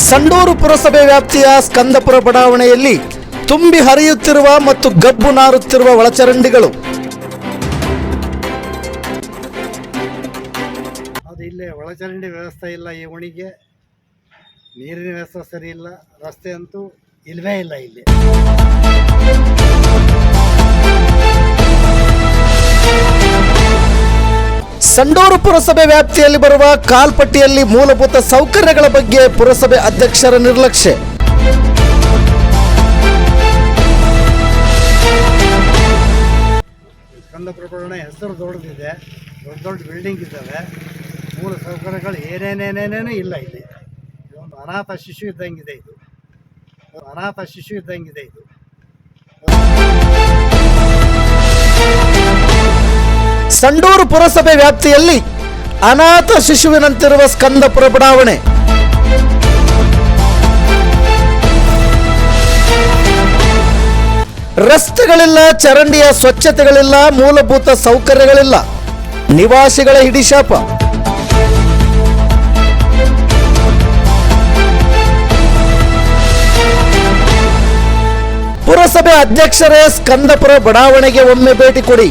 ಸಂಡೂರು ಪುರಸಭೆ ವ್ಯಾಪ್ತಿಯ ಸ್ಕಂದಪುರ ಬಡಾವಣೆಯಲ್ಲಿ ತುಂಬಿ ಹರಿಯುತ್ತಿರುವ ಮತ್ತು ಗಬ್ಬು ನಾರುತ್ತಿರುವ ಒಳಚರಂಡಿಗಳು. ಅದು ಇಲ್ಲೇ ಒಳಚರಂಡಿ ವ್ಯವಸ್ಥೆ ಇಲ್ಲ, ಈ ಓಣಿಗೆ ನೀರಿನ ವ್ಯವಸ್ಥೆ ಸರಿ ಇಲ್ಲ, ರಸ್ತೆ ಅಂತೂ ಇಲ್ಲವೇ ಇಲ್ಲ ಇಲ್ಲಿ. ಸಂಡೂರು ಪುರಸಭೆ ವ್ಯಾಪ್ತಿಯಲ್ಲಿ ಬರುವ ಕಾಲ್ಪಟ್ಟಿಯಲ್ಲಿ ಮೂಲಭೂತ ಸೌಕರ್ಯಗಳ ಬಗ್ಗೆ ಪುರಸಭೆ ಅಧ್ಯಕ್ಷರ ನಿರ್ಲಕ್ಷ್ಯ. ಸ್ಕಂದಪುರ ಬಡಾವಣೆ ಹೆಸರು ದೊಡ್ಡದಿದೆ, ದೊಡ್ಡ ದೊಡ್ಡ ಬಿಲ್ಡಿಂಗ್ ಇದ್ದಾವೆ, ಮೂಲ ಸೌಕರ್ಯಗಳು ಏನೇನೇನೇನೇನೂ ಇಲ್ಲ ಇಲ್ಲಿ. ಇದೊಂದು ಅನಾಥ ಶಿಶು ಇದ್ದಂಗಿದೆ ಇದು, ಅನಾಥ ಶಿಶು ಇದ್ದಂಗಿದೆ ಇದು. ಸಂಡೂರು ಪುರಸಭೆ ವ್ಯಾಪ್ತಿಯಲ್ಲಿ ಅನಾಥ ಶಿಶುವಿನಂತಿರುವ ಸ್ಕಂದಪುರ ಬಡಾವಣೆ. ರಸ್ತೆಗಳಿಲ್ಲ, ಚರಂಡಿಯ ಸ್ವಚ್ಛತೆಗಳಿಲ್ಲ, ಮೂಲಭೂತ ಸೌಕರ್ಯಗಳಿಲ್ಲ, ನಿವಾಸಿಗಳ ಹಿಡಿಶಾಪ. ಪುರಸಭೆ ಅಧ್ಯಕ್ಷರೇ ಸ್ಕಂದಪುರ ಬಡಾವಣೆಗೆ ಒಮ್ಮೆ ಭೇಟಿ ಕೊಡಿ.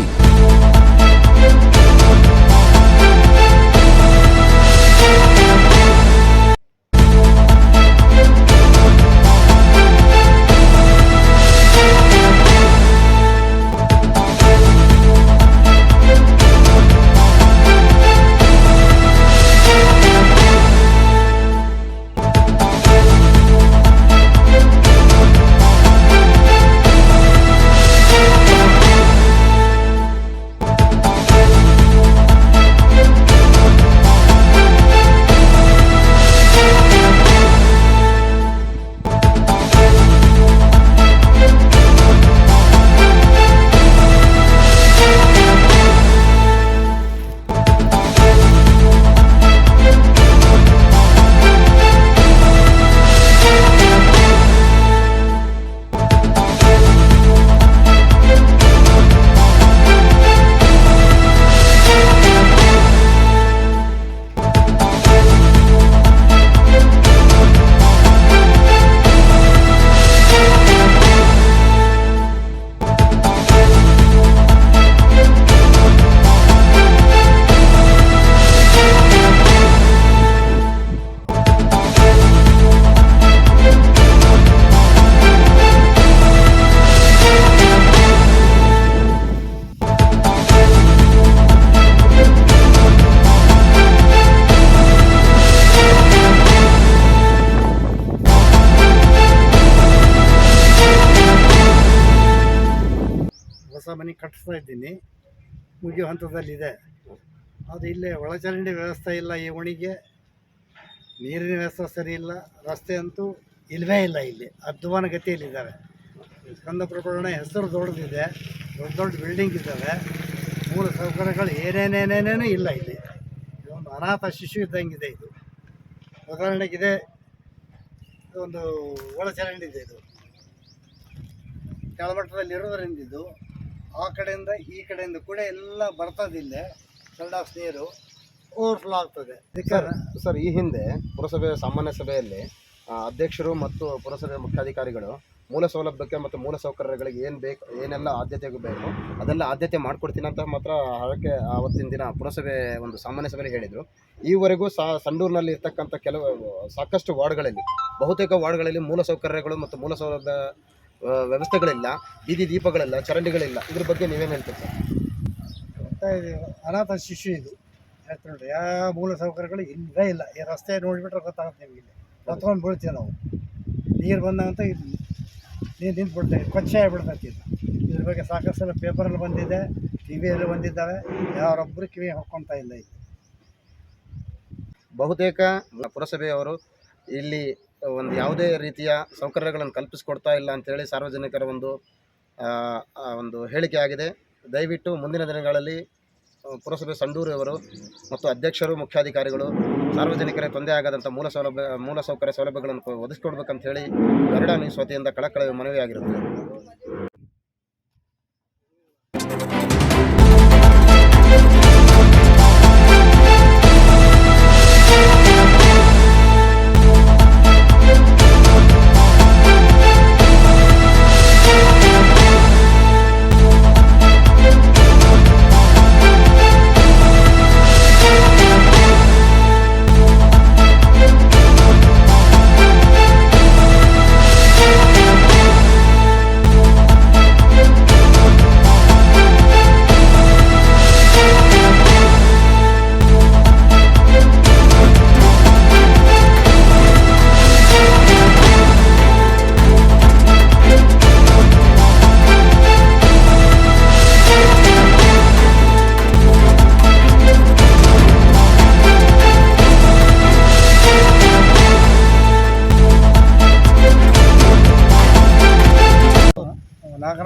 ಹೊಸ ಮನೆ ಕಟ್ಟಿಸ್ತಾ ಇದ್ದೀನಿ, ಮುಗಿಯೋ ಹಂತದಲ್ಲಿದೆ. ಅದು ಇಲ್ಲೇ ಒಳಚರಂಡಿ ವ್ಯವಸ್ಥೆ ಇಲ್ಲ, ಈ ಓಣಿಗೆ ನೀರಿನ ವ್ಯವಸ್ಥೆ ಸರಿ ಇಲ್ಲ, ರಸ್ತೆ ಅಂತೂ ಇಲ್ಲವೇ ಇಲ್ಲ ಇಲ್ಲಿ, ಅಧ್ವಾನ ಗತಿಯಲ್ಲಿದ್ದಾವೆ. ಸ್ಕಂದಪುರ ಬಡಾವಣೆ ಹೆಸರು ದೊಡ್ಡದಿದೆ, ದೊಡ್ಡ ದೊಡ್ಡ ಬಿಲ್ಡಿಂಗ್ ಇದ್ದಾವೆ, ಮೂಲ ಸೌಕರ್ಯಗಳು ಏನೇನೇನೇನೇನೂ ಇಲ್ಲ ಇಲ್ಲಿ. ಇದೊಂದು ಅನಾಥ ಶಿಶು ಇದ್ದಂಗಿದೆ ಇದು. ಉದಾಹರಣೆಗಿದೆ, ಒಂದು ಒಳಚರಂಡಿ ಇದೆ, ಇದು ಕೆಳಮಟ್ಟದಲ್ಲಿ ಇರೋದರಿಂದ ಇದು ಆ ಕಡೆಯಿಂದ ಈ ಕಡೆಯಿಂದ ಕೂಡ ಎಲ್ಲ ಬರ್ತದಿಲ್ಲ, ಸೆಲ್ಡಾಕ್ಸ್ ನೀರು ಓವರ್ಫ್ಲೋ ಆಗ್ತದೆ. ಸರ್, ಈ ಹಿಂದೆ ಪುರಸಭೆಯ ಸಾಮಾನ್ಯ ಸಭೆಯಲ್ಲಿ ಅಧ್ಯಕ್ಷರು ಮತ್ತು ಪುರಸಭೆ ಮುಖ್ಯಾಧಿಕಾರಿಗಳು ಮೂಲ ಸೌಲಭ್ಯಕ್ಕೆ ಮತ್ತು ಮೂಲ ಸೌಕರ್ಯಗಳಿಗೆ ಏನೆಲ್ಲ ಆದ್ಯತೆ ಬೇಕು ಅದೆಲ್ಲ ಆದ್ಯತೆ ಮಾಡಿಕೊಡ್ತೀನಿ ಅಂತ ಮಾತ್ರ ಅದಕ್ಕೆ ಆವತ್ತಿನ ದಿನ ಪುರಸಭೆ ಒಂದು ಸಾಮಾನ್ಯ ಸಭೆಯಲ್ಲಿ ಹೇಳಿದರು. ಈವರೆಗೂ ಸಂಡೂರಿನಲ್ಲಿ ಇರ್ತಕ್ಕಂಥ ಸಾಕಷ್ಟು ವಾರ್ಡ್ಗಳಲ್ಲಿ, ಬಹುತೇಕ ವಾರ್ಡ್ಗಳಲ್ಲಿ ಮೂಲ ಸೌಕರ್ಯಗಳು ಮತ್ತು ಮೂಲ ಸೌಲಭ್ಯ ವ್ಯವಸ್ಥೆಗಳಿಲ್ಲ, ಬೀದಿ ದೀಪಗಳಿಲ್ಲ, ಚರಂಡಿಗಳಿಲ್ಲ. ಇದ್ರ ಬಗ್ಗೆ ನೀವೇನು ಹೇಳ್ತೀರಿ ಸರ್? ಅನಾಥ ಶಿಶು ಇದು ಹೇಳ್ತೀವಿ ನೋಡ್ರಿ, ಯಾವ ಮೂಲ ಸೌಕರ್ಯಗಳು ಇಲ್ಲವೇ ಇಲ್ಲ. ಈ ರಸ್ತೆ ನೋಡಿಬಿಟ್ರೆ ಗೊತ್ತಾಗುತ್ತೆ ನಿಮಗೆ, ಇಲ್ಲಿ ಹೊತ್ಕೊಂಡು ಬೀಳ್ತೀವಿ ನಾವು. ನೀರು ಬಂದಂತ ನೀರು ನಿಂತ್ಬಿಡ್ತೇವೆ, ಕೊಚ್ಚೆ ಆಗಿಬಿಡ್ತೈತಿ ಇದು. ಇದ್ರ ಬಗ್ಗೆ ಸಾಕಷ್ಟು ಸಲ ಪೇಪರಲ್ಲಿ ಬಂದಿದೆ, ಟಿ ವಿಯಲ್ಲಿ ಬಂದಿದ್ದಾವೆ, ಯಾರೊಬ್ಬರು ಕಿವಿ ಹಾಕ್ಕೊಳ್ತಾ ಇಲ್ಲ. ಇದು ಬಹುತೇಕ ಪುರಸಭೆಯವರು ಇಲ್ಲಿ ಒಂದು ಯಾವುದೇ ರೀತಿಯ ಸೌಕರ್ಯಗಳನ್ನು ಕಲ್ಪಿಸಿಕೊಡ್ತಾ ಇಲ್ಲ ಅಂತೇಳಿ ಸಾರ್ವಜನಿಕರ ಒಂದು ಹೇಳಿಕೆ ಆಗಿದೆ. ದಯವಿಟ್ಟು ಮುಂದಿನ ದಿನಗಳಲ್ಲಿ ಪುರಸಭೆ ಸಂಡೂರವರು ಮತ್ತು ಅಧ್ಯಕ್ಷರು ಮುಖ್ಯಾಧಿಕಾರಿಗಳು ಸಾರ್ವಜನಿಕರಿಗೆ ತೊಂದರೆ ಆಗದಂಥ ಮೂಲ ಸೌಕರ್ಯ ಸೌಲಭ್ಯಗಳನ್ನು ಒದಗಿಸಿಕೊಡ್ಬೇಕಂತ ಹೇಳಿ ಗರುಡ ನ್ಯೂಸ್ ವತಿಯಿಂದ ಕಳಕಳಿ ಮನವಿಯಾಗಿರುತ್ತದೆ.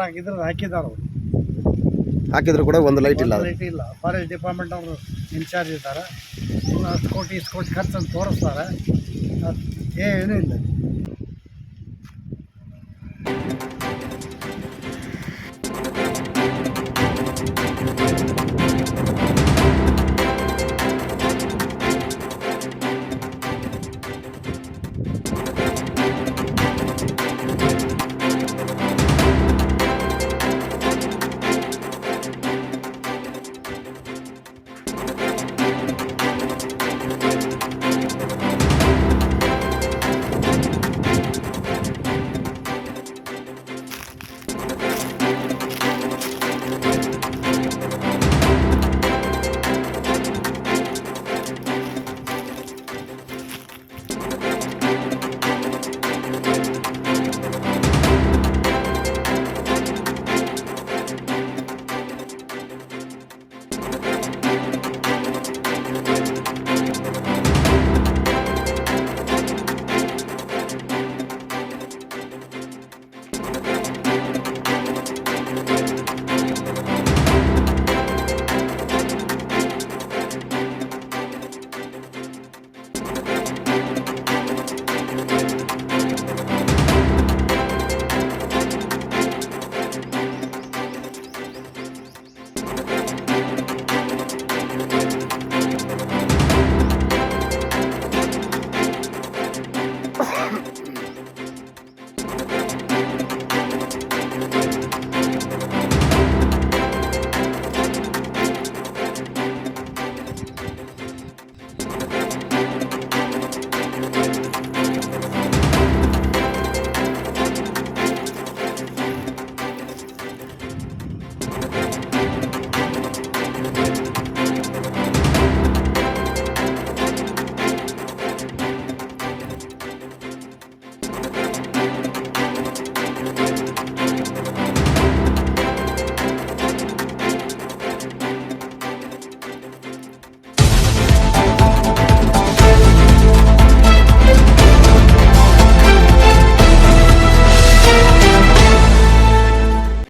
ನಾಲ್ಕು ಇದ್ರೆ ಹಾಕಿದ್ದಾರೆ ಅವರು, ಹಾಕಿದ್ರು ಕೂಡ ಒಂದು ಲೈಟ್ ಇಲ್ಲ. ಲೈಟ್ ಇಲ್ಲ. ಫಾರೆಸ್ಟ್ ಡಿಪಾರ್ಟ್ಮೆಂಟ್ ಅವರು ಇನ್ಚಾರ್ಜ್ ಇದ್ದಾರೆ. ಅಷ್ಟು ಕೋಟಿ ಇಷ್ಟು ಕೋಟಿ ಖರ್ಚನ್ನು ತೋರಿಸ್ತಾರೆ, ಏನೂ ಇಲ್ಲ.